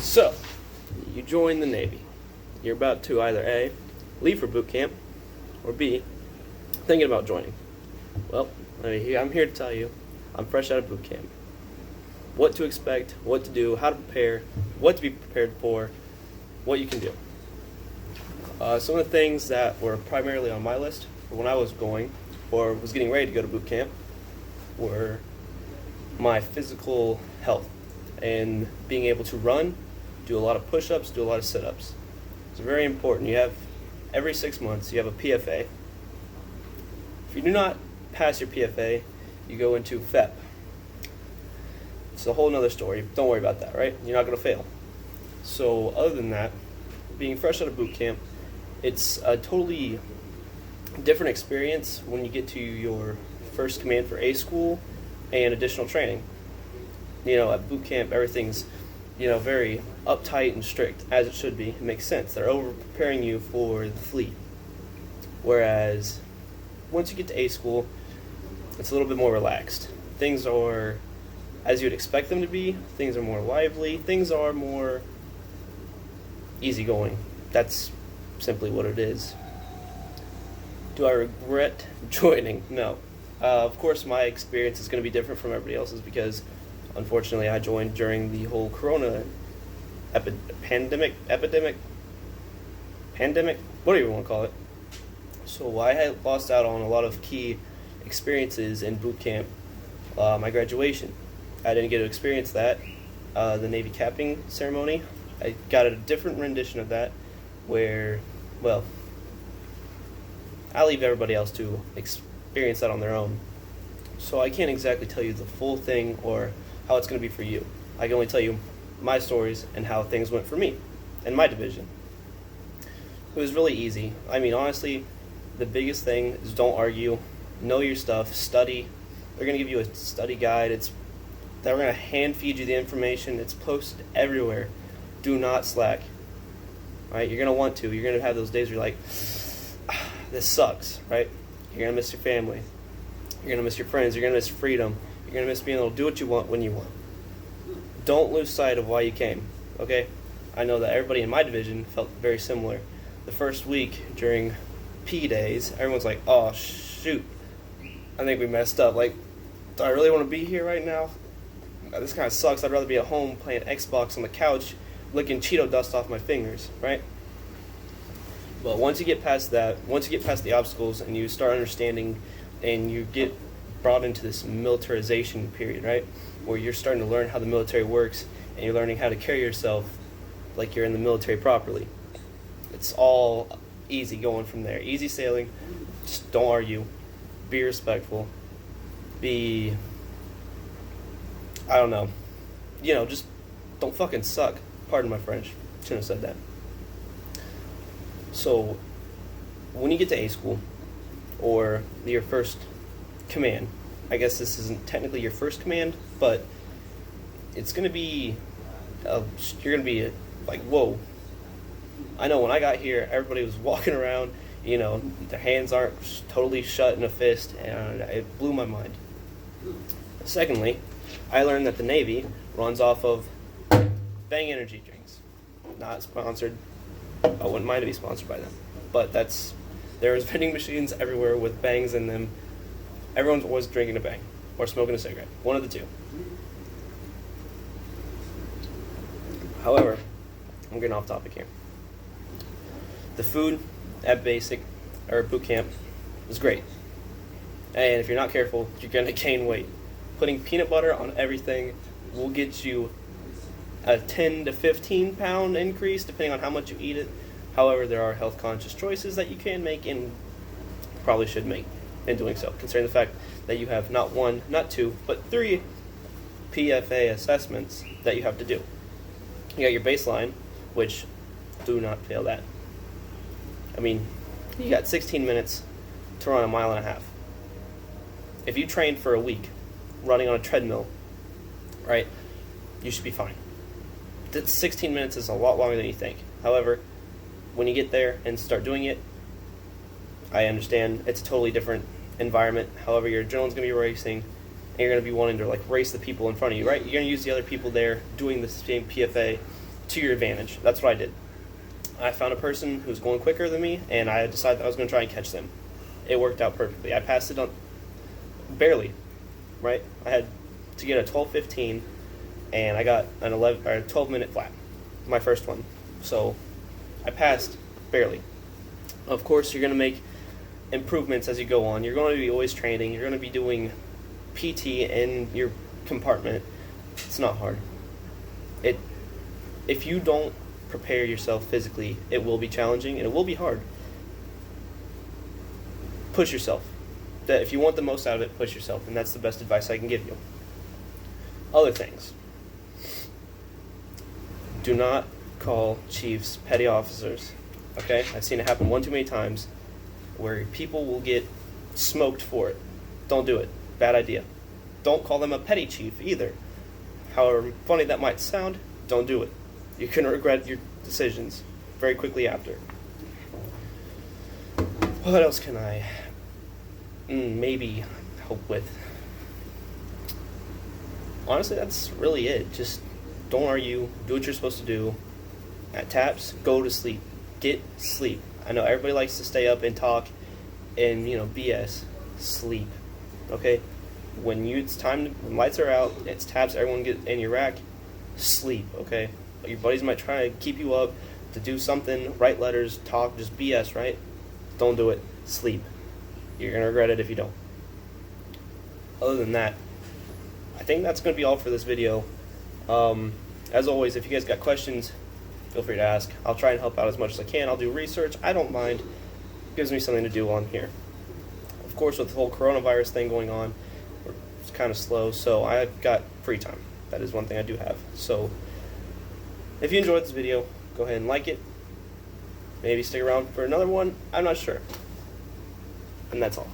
So, you join the Navy. You're about to either A, leave for boot camp, or B, thinking about joining. Well, I'm here to tell you, I'm fresh out of boot camp. What to expect, what to do, how to prepare, what to be prepared for, what you can do. Some of the things that were primarily on my list for when I was going, or was getting ready to go to boot camp, were my physical health and being able to run, do a lot of push-ups, do a lot of sit-ups. It's very important. You have, every 6 months, you have a PFA. If you do not pass your PFA, you go into FEP. It's a whole nother story. Don't worry about that, right? You're not going to fail. So other than that, being fresh out of boot camp, it's a totally different experience when you get to your first command for A school and additional training. At boot camp, everything's, very uptight and strict, as it should be. It makes sense. They're over-preparing you for the fleet. Whereas, once you get to A school, it's a little bit more relaxed. Things are as you'd expect them to be. Things are more lively. Things are more easygoing. That's simply what it is. Do I regret joining? No. Of course, my experience is going to be different from everybody else's because, unfortunately, I joined during the whole Corona pandemic, whatever you want to call it. So I had lost out on a lot of key experiences in boot camp. My graduation, I didn't get to experience that. The Navy capping ceremony, I got a different rendition of that where, I'll leave everybody else to experience that on their own. So I can't exactly tell you the full thing or how it's going to be for you. I can only tell you my stories and how things went for me in my division. It was really easy. Honestly, the biggest thing is don't argue, know your stuff, study. They're going to give you a study guide. They're going to hand feed you the information. It's posted everywhere. Do not slack. Right? You're going to want to. You're going to have those days where you're like, this sucks, right? You're going to miss your family. You're going to miss your friends. You're going to miss freedom. You're going to miss being able to do what you want when you want. Don't lose sight of why you came, okay? I know that everybody in my division felt very similar. The first week during P days, everyone's like, oh, shoot. I think we messed up. Like, do I really want to be here right now? This kind of sucks. I'd rather be at home playing Xbox on the couch, licking Cheeto dust off my fingers, right? But once you get past that, once you get past the obstacles and you start understanding and you get brought into this militarization period, right, where you're starting to learn how the military works and you're learning how to carry yourself like you're in the military properly. It's all easy going from there. Easy sailing. Just don't argue. Be respectful. Just don't fucking suck. Pardon my French. Shouldn't have said that. So, when you get to A school, or your first command, I guess this isn't technically your first command, but it's going to be, you're going to be like, whoa. I know when I got here, everybody was walking around, their hands aren't totally shut in a fist, and it blew my mind. Secondly, I learned that the Navy runs off of Bang energy drinks. Not sponsored. I wouldn't mind to be sponsored by them. But there's vending machines everywhere with Bangs in them. Everyone's always drinking a Bang or smoking a cigarette. One of the two. However, I'm getting off topic here. The food at boot camp is great. And if you're not careful, you're going to gain weight. Putting peanut butter on everything will get you a 10 to 15 pound increase depending on how much you eat it. However, there are health conscious choices that you can make and probably should make in doing so, considering the fact that you have not one, not two, but 3 PFA assessments that you have to do. You got your baseline, which do not fail that. You got 16 minutes to run a mile and a half. If you train for a week running on a treadmill, right, you should be fine. 16 minutes is a lot longer than you think. However, when you get there and start doing it, I understand it's a totally different environment. However, your adrenaline's going to be racing, and you're going to be wanting to race the people in front of you, right? You're going to use the other people there doing the same PFA to your advantage. That's what I did. I found a person who's going quicker than me, and I decided that I was going to try and catch them. It worked out perfectly. I passed it on barely, right? I had to get a 12:15, and I got an 12-minute flat, my first one. So I passed barely. Of course, you're going to make improvements as you go on. You're going to be always training. You're going to be doing PT in your compartment. It's not hard. If you don't prepare yourself physically, it will be challenging and it will be hard. Push yourself. That if you want the most out of it, push yourself, and that's the best advice I can give you. Other things. Do not call chiefs petty officers. Okay? I've seen it happen one too many times where people will get smoked for it. Don't do it. Bad idea. Don't call them a petty chief either. However funny that might sound, don't do it. You're going to regret your decisions very quickly after. What else can I maybe help with? Honestly, that's really it. Just don't argue. Do what you're supposed to do. At TAPS, go to sleep. Get sleep. I know everybody likes to stay up and talk and, BS. Sleep. Okay? When lights are out, it's TAPS, everyone get in your rack, sleep, okay? Your buddies might try to keep you up to do something, write letters, talk, just BS, right? Don't do it. Sleep. You're going to regret it if you don't. Other than that, I think that's going to be all for this video. As always, if you guys got questions, feel free to ask. I'll try and help out as much as I can. I'll do research. I don't mind. It gives me something to do on here. Of course, with the whole coronavirus thing going on, it's kind of slow, so I've got free time. That is one thing I do have. So if you enjoyed this video, go ahead and like it. Maybe stick around for another one. I'm not sure. And that's all.